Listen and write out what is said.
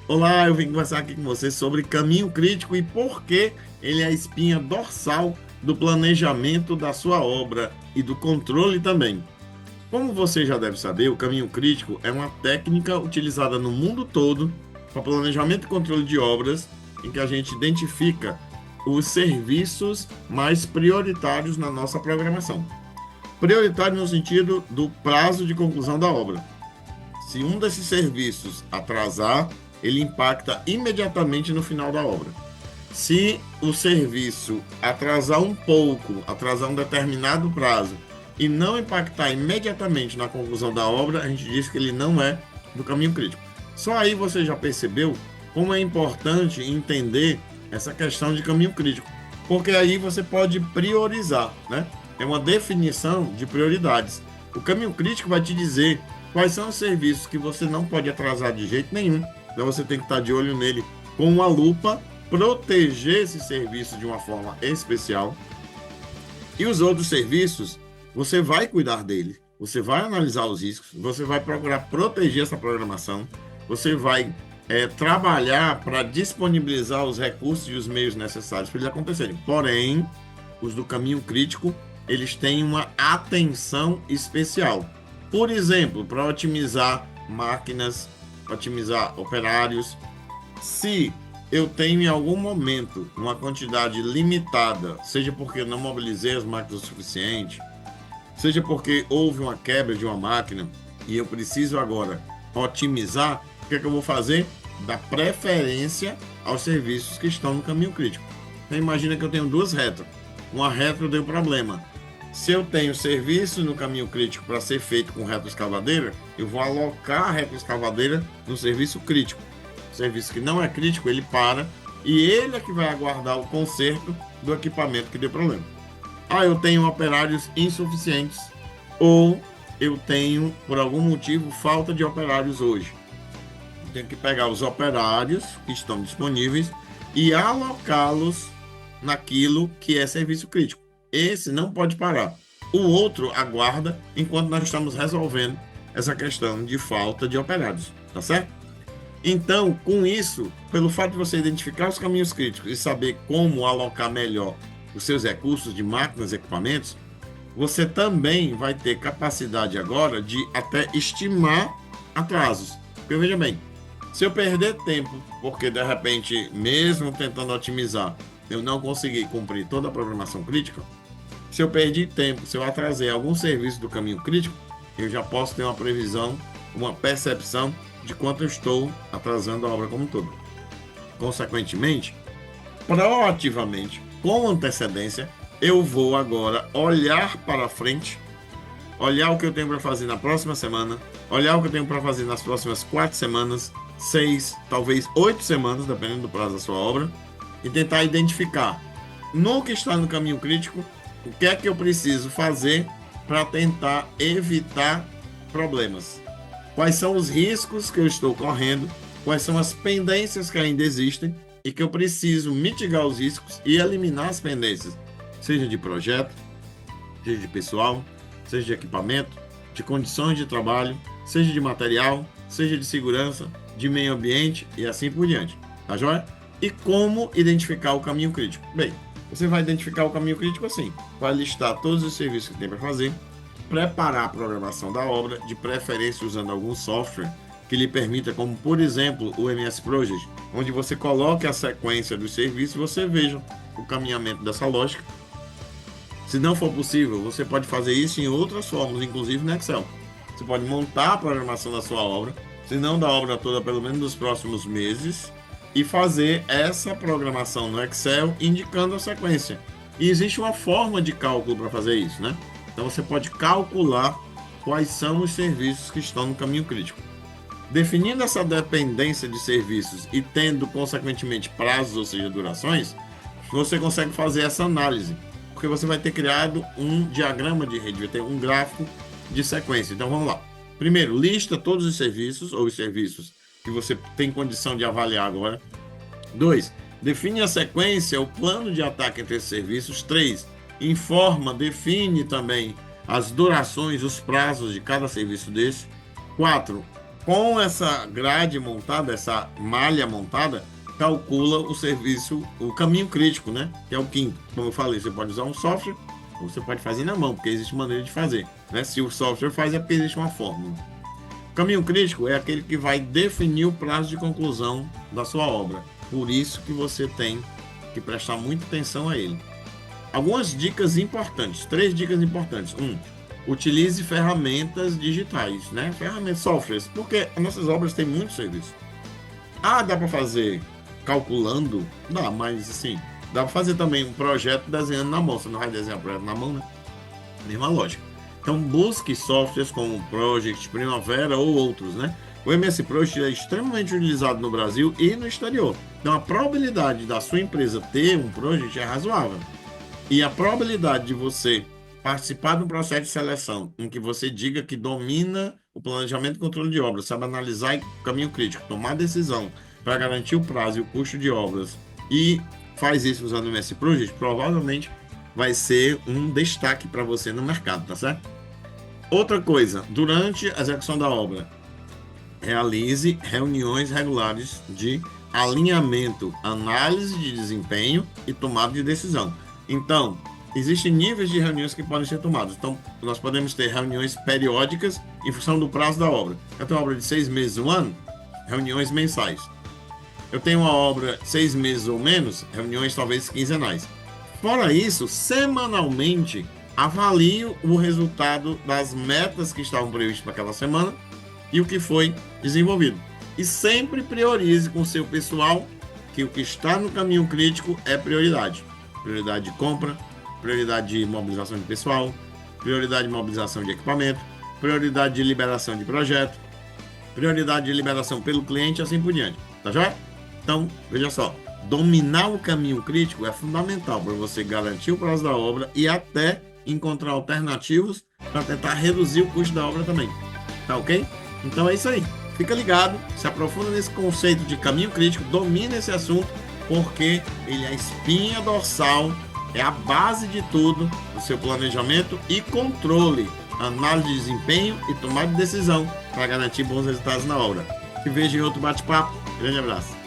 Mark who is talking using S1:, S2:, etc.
S1: Olá, eu vim conversar aqui com você sobre caminho crítico e por que ele é a espinha dorsal do planejamento da sua obra e do controle também. Como você já deve saber, o caminho crítico é uma técnica utilizada no mundo todo para planejamento e controle de obras, em que a gente identifica os serviços mais prioritários na nossa programação. Prioritário no sentido do prazo de conclusão da obra. Se um desses serviços atrasar, ele impacta imediatamente no final da obra. Se o serviço atrasar um pouco, atrasar um determinado prazo e não impactar imediatamente na conclusão da obra, a gente diz que ele não é do caminho crítico. Só aí você já percebeu como é importante entender essa questão de caminho crítico, porque aí você pode priorizar, né? É uma definição de prioridades. O caminho crítico vai te dizer quais são os serviços que você não pode atrasar de jeito nenhum. Então você tem que estar de olho nele com uma lupa, proteger esse serviço de uma forma especial. E os outros serviços, você vai cuidar dele. Você vai analisar os riscos, você vai procurar proteger essa programação, você vai trabalhar para disponibilizar os recursos e os meios necessários para eles acontecerem. Porém, os do caminho crítico, eles têm uma atenção especial. Por exemplo, para otimizar máquinas, otimizar operários. Se eu tenho em algum momento uma quantidade limitada, seja porque eu não mobilizei as máquinas o suficiente, seja porque houve uma quebra de uma máquina e eu preciso agora otimizar, o que é que eu vou fazer? Dar preferência aos serviços que estão no caminho crítico. Então, imagina que eu tenho duas retro. Uma retro deu problema. Se eu tenho serviço no caminho crítico para ser feito com retroescavadeira, eu vou alocar a retroescavadeira no serviço crítico. O serviço que não é crítico, ele para e ele é que vai aguardar o conserto do equipamento que deu problema. Eu tenho operários insuficientes ou eu tenho, por algum motivo, falta de operários hoje. Eu tenho que pegar os operários que estão disponíveis e alocá-los naquilo que é serviço crítico. Esse não pode parar. O outro aguarda enquanto nós estamos resolvendo essa questão de falta de operários, tá certo? Então, com isso, pelo fato de você identificar os caminhos críticos e saber como alocar melhor os seus recursos de máquinas e equipamentos, você também vai ter capacidade agora de até estimar atrasos. Porque veja bem, se eu perder tempo, porque de repente, mesmo tentando otimizar, eu não consegui cumprir toda a programação crítica, se eu perdi tempo, se eu atrasei algum serviço do caminho crítico, eu já posso ter uma previsão, uma percepção de quanto eu estou atrasando a obra como um todo. Consequentemente, proativamente, com antecedência, eu vou agora olhar para frente, olhar o que eu tenho para fazer na próxima semana, olhar o que eu tenho para fazer nas próximas 4 semanas, 6, talvez 8 semanas, dependendo do prazo da sua obra, e tentar identificar no que está no caminho crítico o que é que eu preciso fazer para tentar evitar problemas. Quais são os riscos que eu estou correndo, quais são as pendências que ainda existem e que eu preciso mitigar os riscos e eliminar as pendências, seja de projeto, seja de pessoal, seja de equipamento, de condições de trabalho, seja de material, seja de segurança, de meio ambiente e assim por diante. Tá joia? E como identificar o caminho crítico? Bem, você vai identificar o caminho crítico assim, vai listar todos os serviços que tem para fazer, preparar a programação da obra, de preferência usando algum software que lhe permita, como por exemplo o MS Project, onde você coloque a sequência dos serviços e você veja o caminhamento dessa lógica. Se não for possível, você pode fazer isso em outras formas, inclusive no Excel. Você pode montar a programação da sua obra, se não da obra toda, pelo menos nos próximos meses, e fazer essa programação no Excel indicando a sequência. E existe uma forma de cálculo para fazer isso, né? Então você pode calcular quais são os serviços que estão no caminho crítico. Definindo essa dependência de serviços e tendo, consequentemente, prazos, ou seja, durações, você consegue fazer essa análise, porque você vai ter criado um diagrama de rede, vai ter um gráfico de sequência. Então vamos lá. Primeiro, lista todos os serviços, ou os serviços que você tem condição de avaliar agora. 2. Define a sequência, o plano de ataque entre esses serviços. 3. Informa, define também as durações, os prazos de cada serviço desse. 4. Com essa grade montada, essa malha montada, calcula o serviço, o caminho crítico, né? Que é o quinto. Como eu falei, você pode usar um software ou você pode fazer na mão, porque existe maneira de fazer, né? Se o software faz, é porque existe uma fórmula. O caminho crítico é aquele que vai definir o prazo de conclusão da sua obra. Por isso que você tem que prestar muita atenção a ele. Algumas dicas importantes, 3 dicas importantes. Utilize ferramentas digitais, né? Ferramentas, softwares, porque as nossas obras têm muito serviço. Dá para fazer calculando? Dá, mas assim, dá para fazer também um projeto desenhando na mão. Você não vai desenhar o projeto na mão, né? Mesma lógica. Então, busque softwares como o Project, Primavera ou outros, né? O MS Project é extremamente utilizado no Brasil e no exterior. Então, a probabilidade da sua empresa ter um Project é razoável. E a probabilidade de você participar de um processo de seleção em que você diga que domina o planejamento e controle de obras, sabe analisar o caminho crítico, tomar decisão para garantir o prazo e o custo de obras e faz isso usando o MS Project, provavelmente vai ser um destaque para você no mercado, tá certo? Outra coisa, durante a execução da obra, realize reuniões regulares de alinhamento, análise de desempenho e tomada de decisão. Então, existem níveis de reuniões que podem ser tomadas. Então, nós podemos ter reuniões periódicas em função do prazo da obra. Eu tenho uma obra de 6 meses, 1 ano, reuniões mensais. Eu tenho uma obra 6 meses ou menos, reuniões talvez quinzenais. Fora isso, semanalmente, avalie o resultado das metas que estavam previstas para aquela semana e o que foi desenvolvido. E sempre priorize com o seu pessoal que o que está no caminho crítico é prioridade. Prioridade de compra, prioridade de mobilização de pessoal, prioridade de mobilização de equipamento, prioridade de liberação de projeto, prioridade de liberação pelo cliente e assim por diante. Tá joia? Então, veja só, dominar o caminho crítico é fundamental para você garantir o prazo da obra e até encontrar alternativas para tentar reduzir o custo da obra também. Tá ok? Então é isso aí. Fica ligado, se aprofunda nesse conceito de caminho crítico, domina esse assunto, porque ele é a espinha dorsal, é a base de tudo do seu planejamento e controle, análise de desempenho e tomada de decisão para garantir bons resultados na obra. Te vejo em outro bate-papo. Grande abraço.